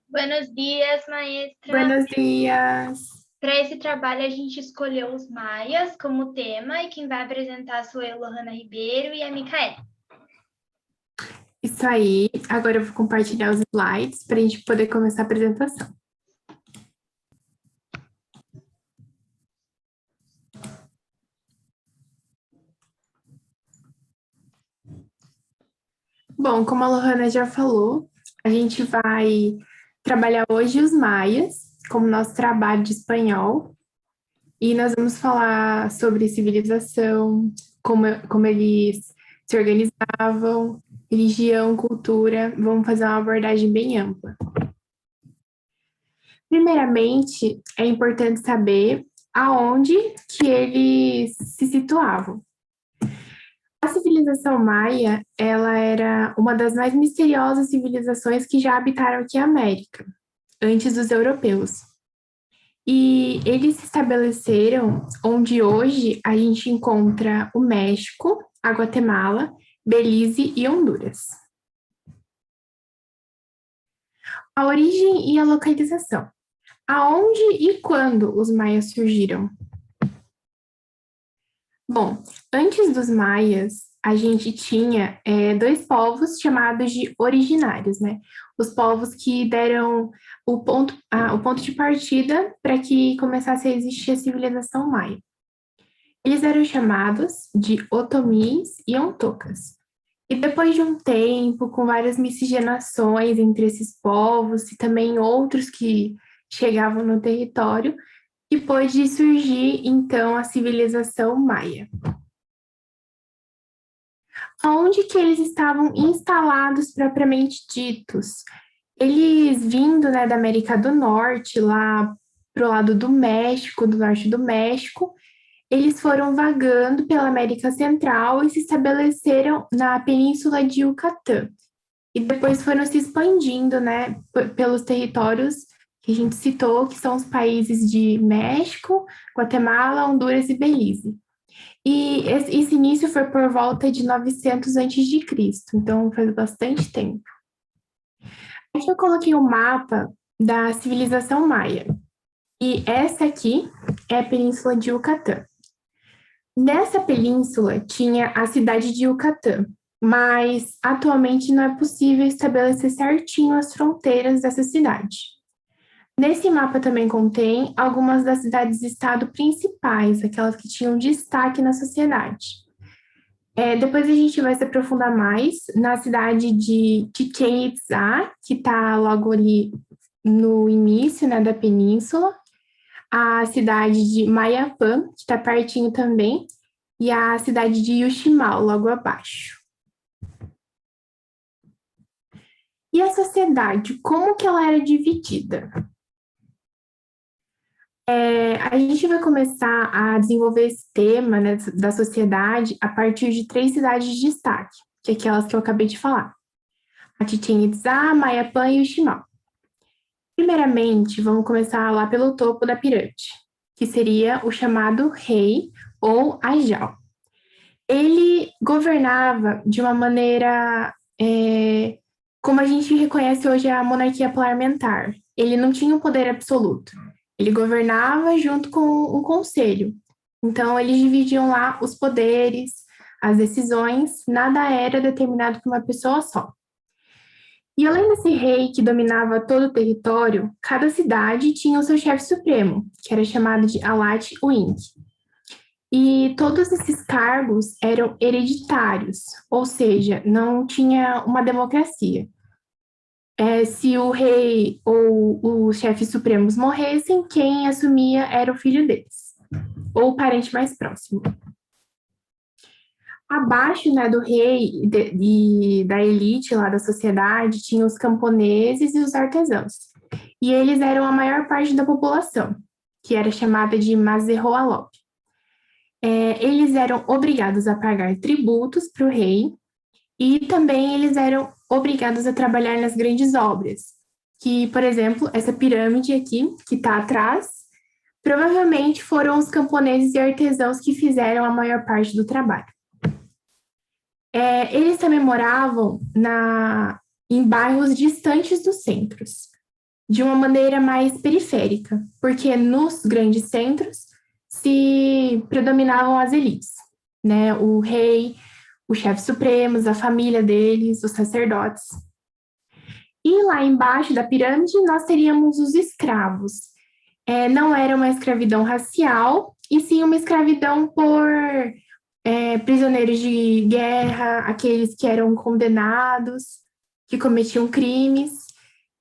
Buenos dias, maestra. Buenos dias. Para esse trabalho, a gente escolheu os maias como tema e quem vai apresentar sou eu, Lohana Ribeiro, e a Micaela. Isso aí. Agora eu vou compartilhar os slides para a gente poder começar a apresentação. Bom, como a Lohana já falou, a gente vai trabalhar hoje os maias, como nosso trabalho de espanhol, e nós vamos falar sobre civilização, como eles se organizavam, religião, cultura. Vamos fazer uma abordagem bem ampla. Primeiramente, é importante saber aonde que eles se situavam. A civilização maia, ela era uma das mais misteriosas civilizações que já habitaram aqui a América, antes dos europeus. E eles se estabeleceram onde hoje a gente encontra o México, a Guatemala, Belize e Honduras. A origem e a localização. Aonde e quando os maias surgiram? Bom, antes dos maias, a gente tinha dois povos chamados de originários, né? Os povos que deram o ponto de partida para que começasse a existir a civilização maia. Eles eram chamados de otomís e ontocas. E depois de um tempo, com várias miscigenações entre esses povos e também outros que chegavam no território, que pôde surgir, então, a civilização maia. Onde que eles estavam instalados propriamente ditos? Eles vindo, né, da América do Norte, lá pro lado do México, do norte do México, eles foram vagando pela América Central e se estabeleceram na Península de Yucatán. E depois foram se expandindo, né, pelos territórios que a gente citou, que são os países de México, Guatemala, Honduras e Belize. E esse início foi por volta de 900 antes de Cristo, então faz bastante tempo. Aqui eu coloquei o mapa da civilização maia. E essa aqui é a Península de Yucatán. Nessa península tinha a cidade de Yucatán, mas atualmente não é possível estabelecer certinho as fronteiras dessa cidade. Nesse mapa também contém algumas das cidades-estado principais, aquelas que tinham destaque na sociedade. Depois a gente vai se aprofundar mais na cidade de Chichén Itzá, que está logo ali no início, né, da península, a cidade de Mayapã, que está pertinho também, e a cidade de Uxmal, logo abaixo. E a sociedade, como que ela era dividida? A gente vai começar a desenvolver esse tema, né, da sociedade a partir de três cidades de destaque, que é aquelas que eu acabei de falar. A Chichén Itzá, Mayapã e Uxmal. Primeiramente, vamos começar lá pelo topo da pirâmide, que seria o chamado rei ou ajau. Ele governava de uma maneira como a gente reconhece hoje a monarquia parlamentar. Ele não tinha um poder absoluto. Ele governava junto com um conselho. Então, eles dividiam lá os poderes, as decisões, nada era determinado por uma pessoa só. E além desse rei que dominava todo o território, cada cidade tinha o seu chefe supremo, que era chamado de Alat Uink. E todos esses cargos eram hereditários, ou seja, não tinha uma democracia. Se o rei ou os chefes supremos morressem, quem assumia era o filho deles, ou o parente mais próximo. Abaixo, né, do rei e da elite lá da sociedade, tinha os camponeses e os artesãos. E eles eram a maior parte da população, que era chamada de Mazerroalop. Eles eram obrigados a pagar tributos para o rei e também eles eram obrigados a trabalhar nas grandes obras, que, por exemplo, essa pirâmide aqui, que está atrás, provavelmente foram os camponeses e artesãos que fizeram a maior parte do trabalho. Eles também moravam em bairros distantes dos centros. de uma maneira mais periférica, porque nos grandes centros se predominavam as elites, né? O rei, os chefes supremos, a família deles, os sacerdotes. E lá embaixo da pirâmide nós teríamos os escravos. Não era uma escravidão racial, e sim uma escravidão por prisioneiros de guerra, aqueles que eram condenados, que cometiam crimes,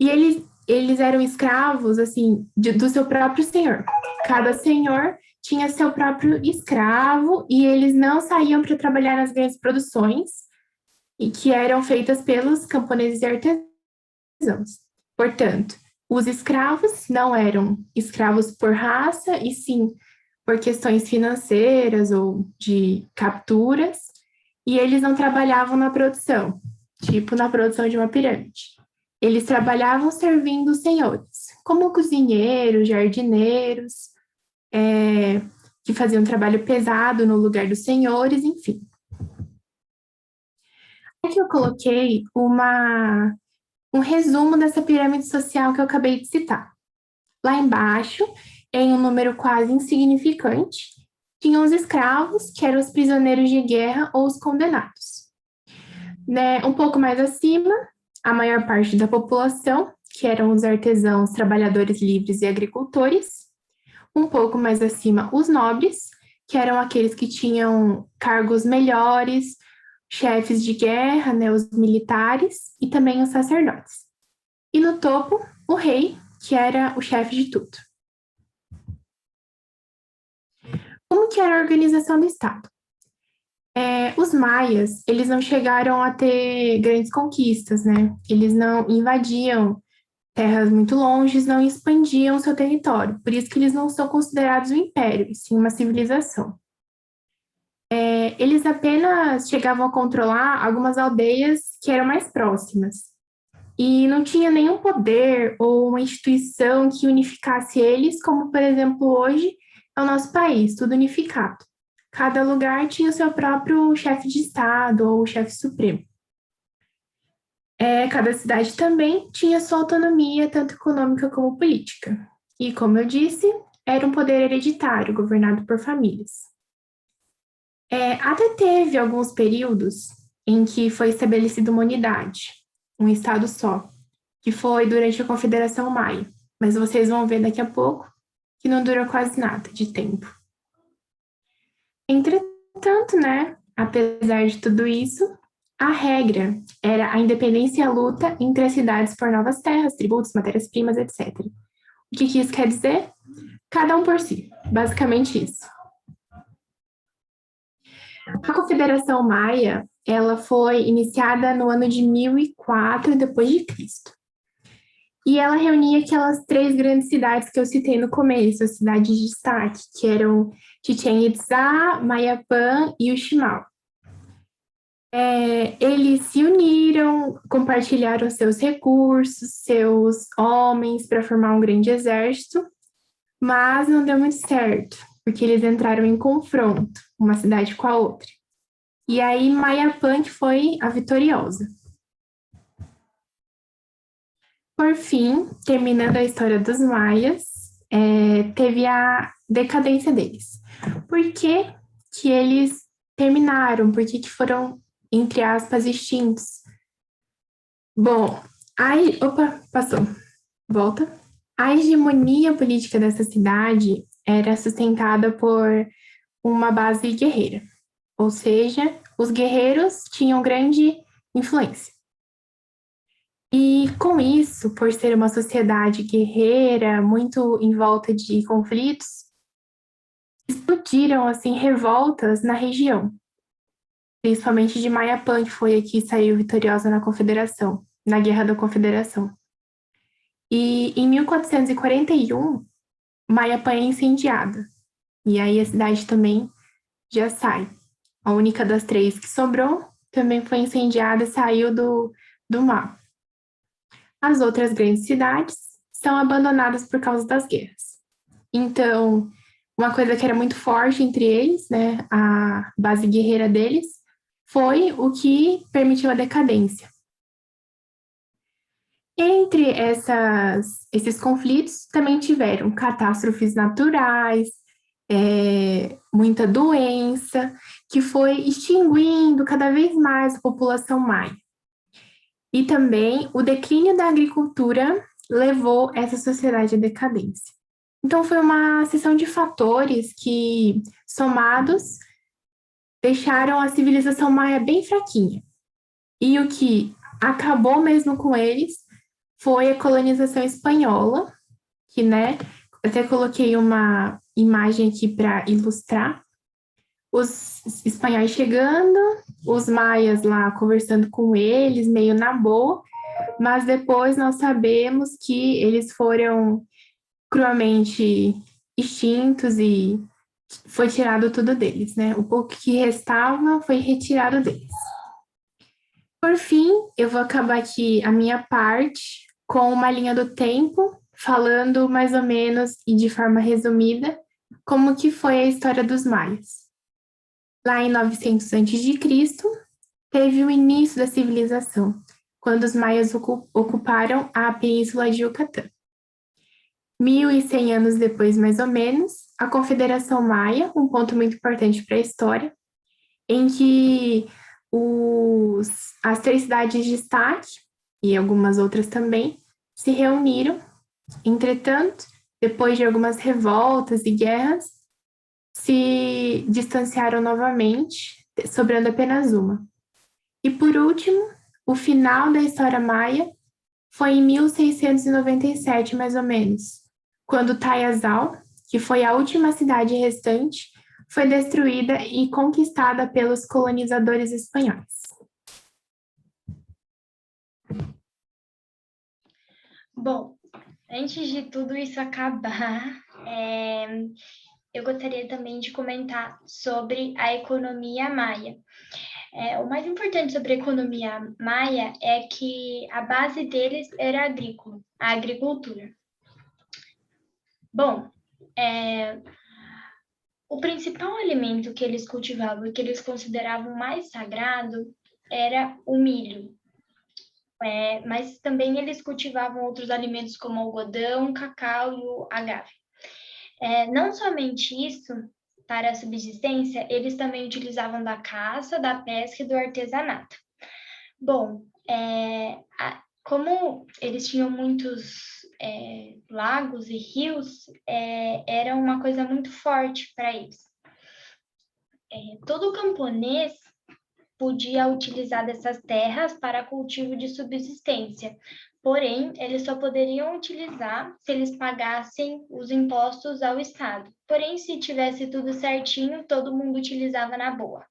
e eles eram escravos, assim, do seu próprio senhor. Cada senhor tinha seu próprio escravo, e eles não saíam para trabalhar nas grandes produções, e que eram feitas pelos camponeses e artesãos. Portanto, os escravos não eram escravos por raça, e sim por questões financeiras ou de capturas, e eles não trabalhavam na produção, tipo na produção de uma pirâmide. Eles trabalhavam servindo os senhores, como cozinheiros, jardineiros, que faziam trabalho pesado no lugar dos senhores, enfim. Aqui eu coloquei um resumo dessa pirâmide social que eu acabei de citar. Lá embaixo, em um número quase insignificante, tinham os escravos, que eram os prisioneiros de guerra ou os condenados. Né? Um pouco mais acima, a maior parte da população, que eram os artesãos, trabalhadores livres e agricultores. Um pouco mais acima, os nobres, que eram aqueles que tinham cargos melhores, chefes de guerra, né, os militares, e também os sacerdotes. E no topo, o rei, que era o chefe de tudo. Como que era a organização do Estado? Os maias, eles não chegaram a ter grandes conquistas, né? Eles não invadiam terras muito longes, não expandiam seu território. Por isso que eles não são considerados um império, e sim uma civilização. Eles apenas chegavam a controlar algumas aldeias que eram mais próximas. E não tinha nenhum poder ou uma instituição que unificasse eles, como, por exemplo, hoje é o nosso país, tudo unificado. Cada lugar tinha o seu próprio chefe de Estado ou chefe supremo. Cada cidade também tinha sua autonomia, tanto econômica como política. E, como eu disse, era um poder hereditário, governado por famílias. Até teve alguns períodos em que foi estabelecida uma unidade, um estado só, que foi durante a Confederação Maia. Mas vocês vão ver daqui a pouco que não durou quase nada de tempo. Entretanto, né, apesar de tudo isso, a regra era a independência e a luta entre as cidades por novas terras, tributos, matérias-primas, etc. O que isso quer dizer? Cada um por si, basicamente isso. A Confederação Maia, ela foi iniciada no ano de 1004 depois de Cristo. E ela reunia aquelas 3 grandes cidades que eu citei no começo, as cidades de destaque, que eram Chichén Itzá, Mayapã e Uxmal. Eles se uniram, compartilharam seus recursos, seus homens para formar um grande exército, mas não deu muito certo, porque eles entraram em confronto, uma cidade com a outra. E aí Mayapã que foi a vitoriosa. Por fim, terminando a história dos maias, teve a decadência deles. Por que que eles terminaram? Por que que foram, entre aspas, extintos? Bom, passou. Volta. A hegemonia política dessa cidade era sustentada por uma base guerreira. Ou seja, os guerreiros tinham grande influência. E com isso, por ser uma sociedade guerreira, muito em volta de conflitos, explodiram assim revoltas na região, principalmente de Mayapã, que foi a que saiu vitoriosa na Confederação, na Guerra da Confederação. E em 1441, Mayapã é incendiada. E aí a cidade também já sai. A única das 3 que sobrou também foi incendiada e saiu do mapa. As outras grandes cidades são abandonadas por causa das guerras. Então, uma coisa que era muito forte entre eles, né, a base guerreira deles, foi o que permitiu a decadência. Entre esses conflitos, também tiveram catástrofes naturais, muita doença, que foi extinguindo cada vez mais a população maia. E também o declínio da agricultura levou essa sociedade à decadência. Então, foi uma seção de fatores que, somados, deixaram a civilização maia bem fraquinha. E o que acabou mesmo com eles foi a colonização espanhola, que, né, até coloquei uma imagem aqui para ilustrar. Os espanhóis chegando, os maias lá conversando com eles, meio na boa, mas depois nós sabemos que eles foram cruelmente extintos e foi tirado tudo deles, né? O pouco que restava foi retirado deles. Por fim, eu vou acabar aqui a minha parte com uma linha do tempo, falando mais ou menos e de forma resumida como que foi a história dos maias. Lá em 900 a.C., teve o início da civilização, quando os maias ocuparam a península de Yucatán. 1.100 anos depois, mais ou menos, a Confederação Maia, um ponto muito importante para a história, em que as 3 cidades de destaque, e algumas outras também, se reuniram. Entretanto, depois de algumas revoltas e guerras, se distanciaram novamente, sobrando apenas uma. E por último, o final da história maia foi em 1697, mais ou menos, quando Tayazal, que foi a última cidade restante, foi destruída e conquistada pelos colonizadores espanhóis. Bom, antes de tudo isso acabar, eu gostaria também de comentar sobre a economia maia. O mais importante sobre a economia maia é que a base deles era agrícola, a agricultura. Bom, o principal alimento que eles cultivavam e que eles consideravam mais sagrado era o milho. Mas também eles cultivavam outros alimentos como algodão, cacau e o agave. Não somente isso, para a subsistência, eles também utilizavam da caça, da pesca e do artesanato. Bom, como eles tinham muitos lagos e rios, era uma coisa muito forte para eles. Todo camponês podia utilizar dessas terras para cultivo de subsistência, porém, eles só poderiam utilizar se eles pagassem os impostos ao Estado. Porém, se tivesse tudo certinho, todo mundo utilizava na boa.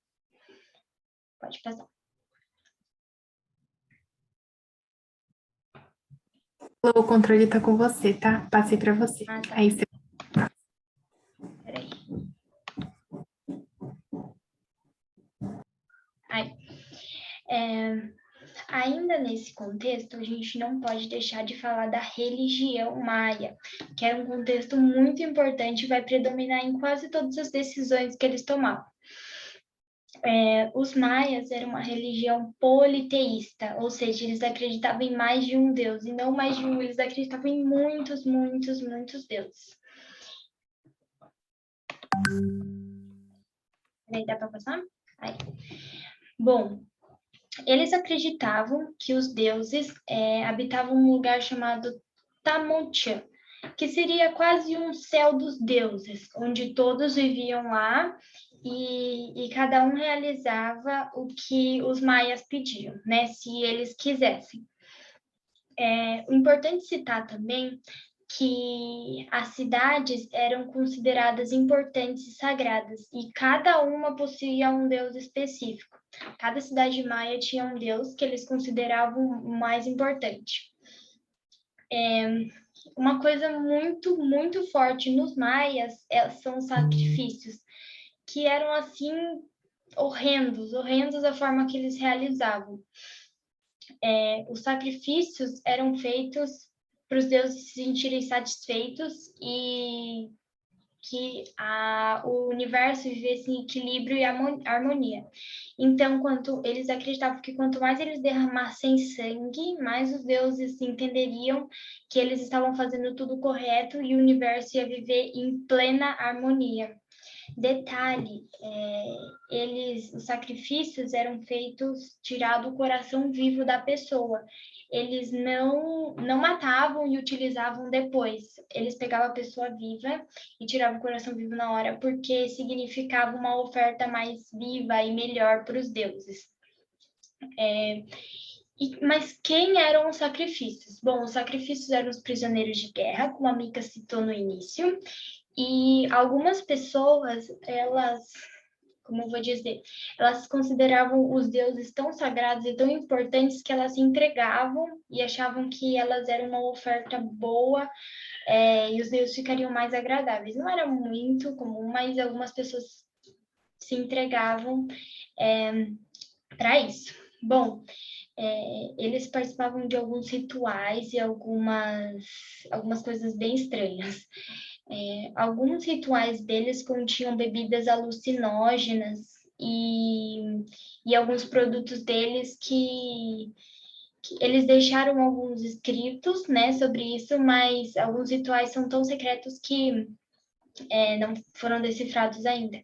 Pode passar. O controle está com você, tá? Passei para você. Ah, tá. Aí você... Peraí. Ainda nesse contexto, a gente não pode deixar de falar da religião maia, que era um contexto muito importante e vai predominar em quase todas as decisões que eles tomavam. Os maias eram uma religião politeísta, ou seja, eles acreditavam em mais de um deus, e não mais de um, eles acreditavam em muitos, muitos, muitos deuses. Peraí, dá para passar? Aí. Bom, eles acreditavam que os deuses habitavam um lugar chamado Tamotian, que seria quase um céu dos deuses, onde todos viviam lá e cada um realizava o que os maias pediam, né, se eles quisessem. O importante citar também que as cidades eram consideradas importantes e sagradas, e cada uma possuía um deus específico. Cada cidade maia tinha um deus que eles consideravam mais importante. Uma coisa muito, muito forte nos maias são os sacrifícios, que eram, assim, horrendos a forma que eles realizavam. Os sacrifícios eram feitos para os deuses se sentirem satisfeitos e que o universo vivesse em equilíbrio e harmonia. Então, eles acreditavam que quanto mais eles derramassem sangue, mais os deuses entenderiam que eles estavam fazendo tudo correto e o universo ia viver em plena harmonia. Detalhe, os sacrifícios eram feitos tirado o coração vivo da pessoa. Eles não matavam e utilizavam depois. Eles pegavam a pessoa viva e tiravam o coração vivo na hora, porque significava uma oferta mais viva e melhor para os deuses. Mas quem eram os sacrifícios? Bom, os sacrifícios eram os prisioneiros de guerra, como a Mika citou no início, e algumas pessoas, como eu vou dizer, elas consideravam os deuses tão sagrados e tão importantes que elas se entregavam e achavam que elas eram uma oferta boa, e os deuses ficariam mais agradáveis. Não era muito comum, mas algumas pessoas se entregavam para isso. Bom, eles participavam de alguns rituais e algumas coisas bem estranhas. Alguns rituais deles continham bebidas alucinógenas e alguns produtos deles que eles deixaram alguns escritos, né, sobre isso, mas alguns rituais são tão secretos que não foram decifrados ainda.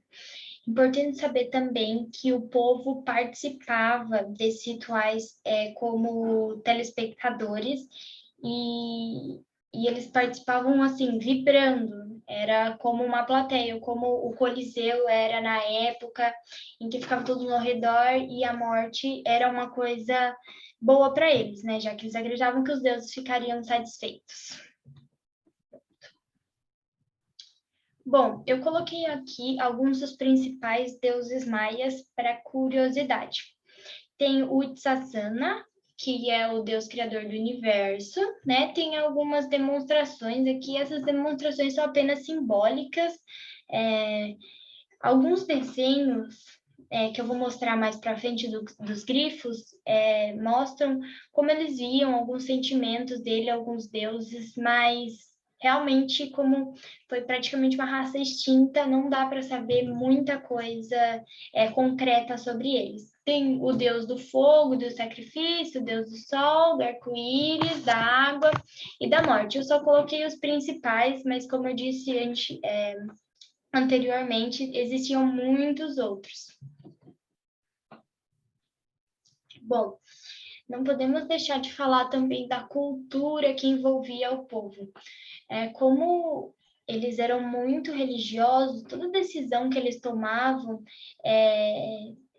Importante saber também que o povo participava desses rituais como telespectadores e eles participavam assim, vibrando. Era como uma plateia, como o Coliseu era na época em que ficava todo mundo ao redor e a morte era uma coisa boa para eles, né? Já que eles acreditavam que os deuses ficariam satisfeitos. Bom, eu coloquei aqui alguns dos principais deuses maias para curiosidade. Tem o Itzazana, que é o deus criador do universo, né? Tem algumas demonstrações aqui, essas demonstrações são apenas simbólicas. Alguns desenhos que eu vou mostrar mais para frente dos grifos mostram como eles viam alguns sentimentos dele, alguns deuses, mas realmente, como foi praticamente uma raça extinta, não dá para saber muita coisa concreta sobre eles. Tem o deus do fogo, do sacrifício, o deus do sol, do arco-íris, da água e da morte. Eu só coloquei os principais, mas como eu disse anteriormente, existiam muitos outros. Bom, não podemos deixar de falar também da cultura que envolvia o povo. Como eles eram muito religiosos, toda decisão que eles tomavam,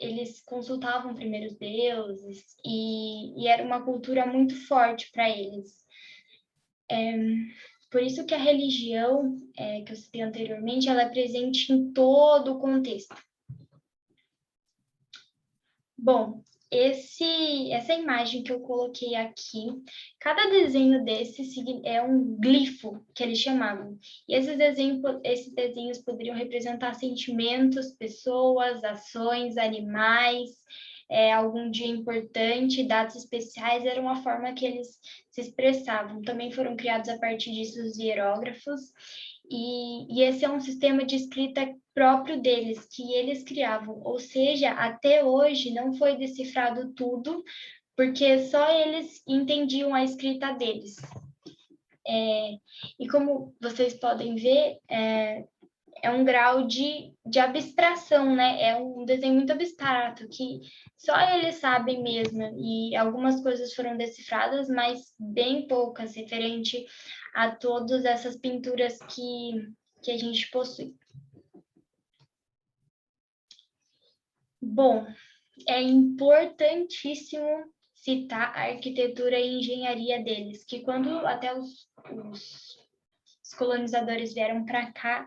eles consultavam primeiro os deuses, e era uma cultura muito forte para eles. Por isso que a religião, que eu citei anteriormente, ela é presente em todo o contexto. Bom, essa imagem que eu coloquei aqui, cada desenho desse é um glifo, que eles chamavam. E esses desenhos poderiam representar sentimentos, pessoas, ações, animais, algum dia importante, datas especiais, era uma forma que eles se expressavam. Também foram criados a partir disso os hierógrafos, e esse é um sistema de escrita próprio deles, que eles criavam. Ou seja, até hoje não foi decifrado tudo, porque só eles entendiam a escrita deles. E como vocês podem ver, é um grau de abstração, né? É um desenho muito abstrato, que só eles sabem mesmo. E algumas coisas foram decifradas, mas bem poucas, referente a todas essas pinturas que a gente possui. Bom, é importantíssimo citar a arquitetura e engenharia deles, que quando até os colonizadores vieram para cá,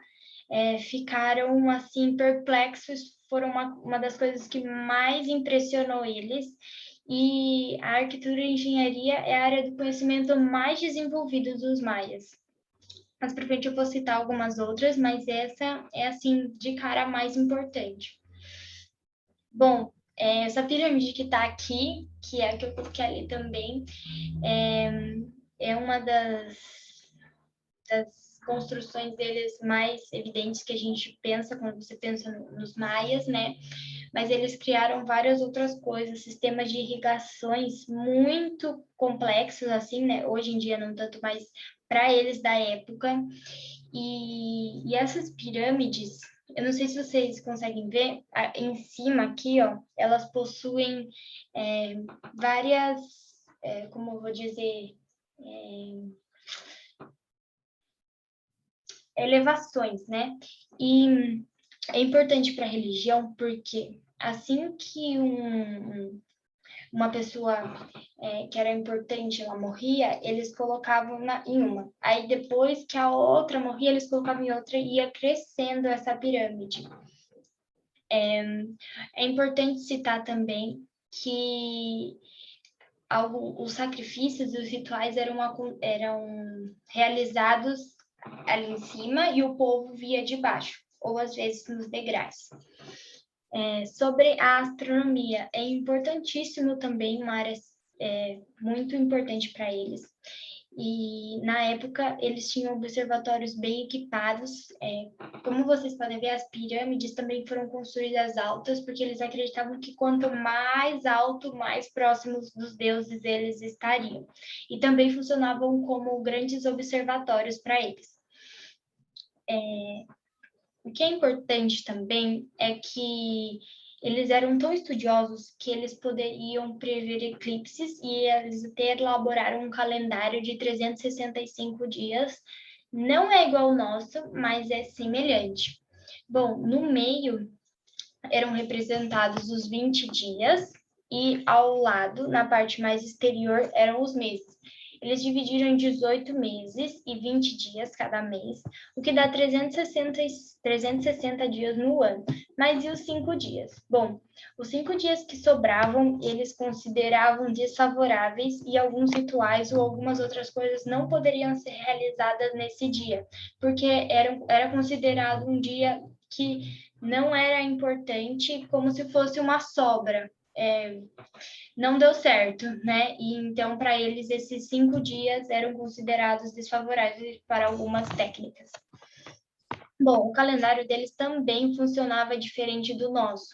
ficaram assim perplexos, foram uma das coisas que mais impressionou eles. E a arquitetura e engenharia é a área do conhecimento mais desenvolvida dos maias. Mas para frente eu vou citar algumas outras, mas essa é assim de cara a mais importante. Bom, essa pirâmide que está aqui, que é a que eu coloquei ali também, é uma das construções deles mais evidentes que a gente pensa quando você pensa nos maias, né? Mas eles criaram várias outras coisas, sistemas de irrigações muito complexos, assim, né? Hoje em dia não tanto, mas para eles da época. E essas pirâmides, eu não sei se vocês conseguem ver, em cima aqui, ó, elas possuem várias, como eu vou dizer, elevações, né? E é importante para a religião porque assim que uma pessoa que era importante, ela morria, eles colocavam em uma. Aí depois que a outra morria, eles colocavam em outra e ia crescendo essa pirâmide. É importante citar também que os sacrifícios e os rituais eram realizados ali em cima e o povo via de baixo, ou às vezes nos degraus. Sobre a astronomia, é importantíssimo também, uma área muito importante para eles. E na época eles tinham observatórios bem equipados. Como vocês podem ver, as pirâmides também foram construídas altas, porque eles acreditavam que quanto mais alto, mais próximos dos deuses eles estariam. E também funcionavam como grandes observatórios para eles. O que é importante também é que eles eram tão estudiosos que eles poderiam prever eclipses e eles até elaboraram um calendário de 365 dias. Não é igual ao nosso, mas é semelhante. Bom, no meio eram representados os 20 dias e ao lado, na parte mais exterior, eram os meses. Eles dividiram em 18 meses e 20 dias cada mês, o que dá 360 dias no ano. Mas e os 5 dias? Bom, os 5 dias que sobravam, eles consideravam desfavoráveis e alguns rituais ou algumas outras coisas não poderiam ser realizadas nesse dia, porque era considerado um dia que não era importante, como se fosse uma sobra. Não deu certo, né? E então, para eles, esses 5 dias eram considerados desfavoráveis para algumas técnicas. Bom, o calendário deles também funcionava diferente do nosso.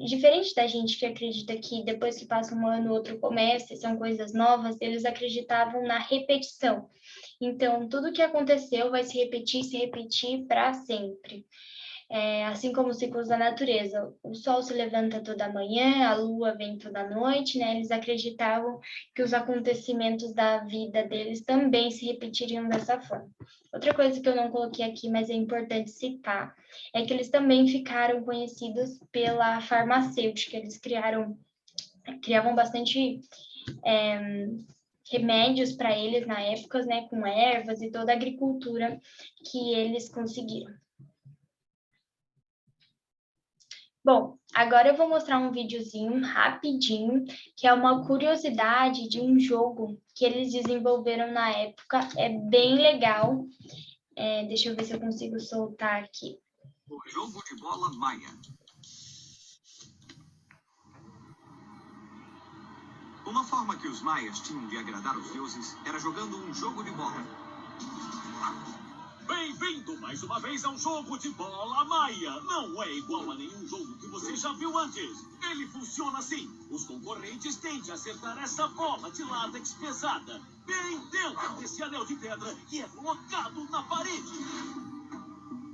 Diferente da gente que acredita que depois que passa um ano, outro começa, e são coisas novas, eles acreditavam na repetição. Então, tudo que aconteceu vai se repetir para sempre. Assim como os ciclos da natureza. O sol se levanta toda manhã, a lua vem toda noite, né? Eles acreditavam que os acontecimentos da vida deles também se repetiriam dessa forma. Outra coisa que eu não coloquei aqui, mas é importante citar, é que eles também ficaram conhecidos pela farmacêutica. Eles criavam bastante remédios para eles na época, né? Com ervas e toda a agricultura que eles conseguiram. Bom, agora eu vou mostrar um videozinho rapidinho, que é uma curiosidade de um jogo que eles desenvolveram na época. É bem legal. Deixa eu ver se eu consigo soltar aqui. O jogo de bola maia. Uma forma que os maias tinham de agradar os deuses era jogando um jogo de bola. Bem-vindo mais uma vez ao jogo de bola maia. Não é igual a nenhum jogo que você já viu antes. Ele funciona assim. Os concorrentes têm de acertar essa bola de látex pesada bem dentro desse anel de pedra que é colocado na parede.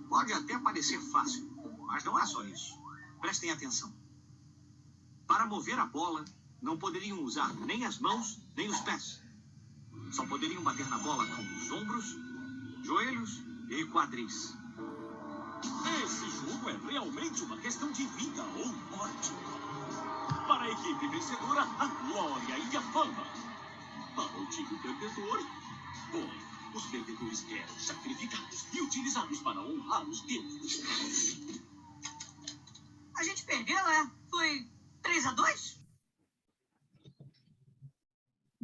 Pode até parecer fácil, mas não é só isso. Prestem atenção. Para mover a bola, não poderiam usar nem as mãos, nem os pés. Só poderiam bater na bola com os ombros, joelhos e quadris. Esse jogo é realmente uma questão de vida ou morte. Para a equipe vencedora, a glória e a fama. Para o time perdedor, bom, os perdedores eram sacrificados e utilizados para honrar os deuses. A gente perdeu, Foi 3-2?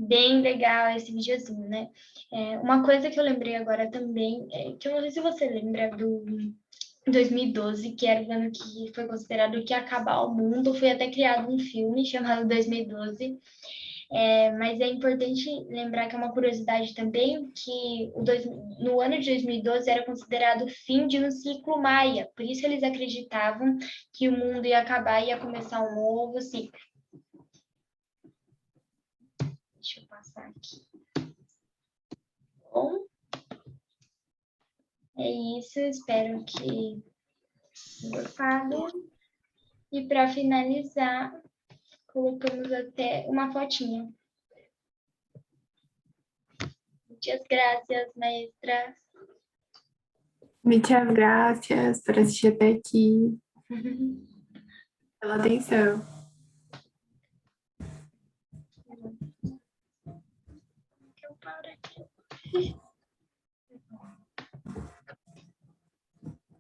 Bem legal esse videozinho, né? Uma coisa que eu lembrei agora também, que eu não sei se você lembra do 2012, que era o ano que foi considerado que ia acabar o mundo, foi até criado um filme chamado 2012. Mas é importante lembrar que é uma curiosidade também que no ano de 2012 era considerado o fim de um ciclo maia, por isso eles acreditavam que o mundo ia acabar e ia começar um novo ciclo. Deixa eu passar aqui. Bom, é isso, espero que tenham gostado. E para finalizar, colocamos até uma fotinha. Muchas gracias, maestra. Muitas gracias por assistir até aqui, pela atenção. Eu paro aqui.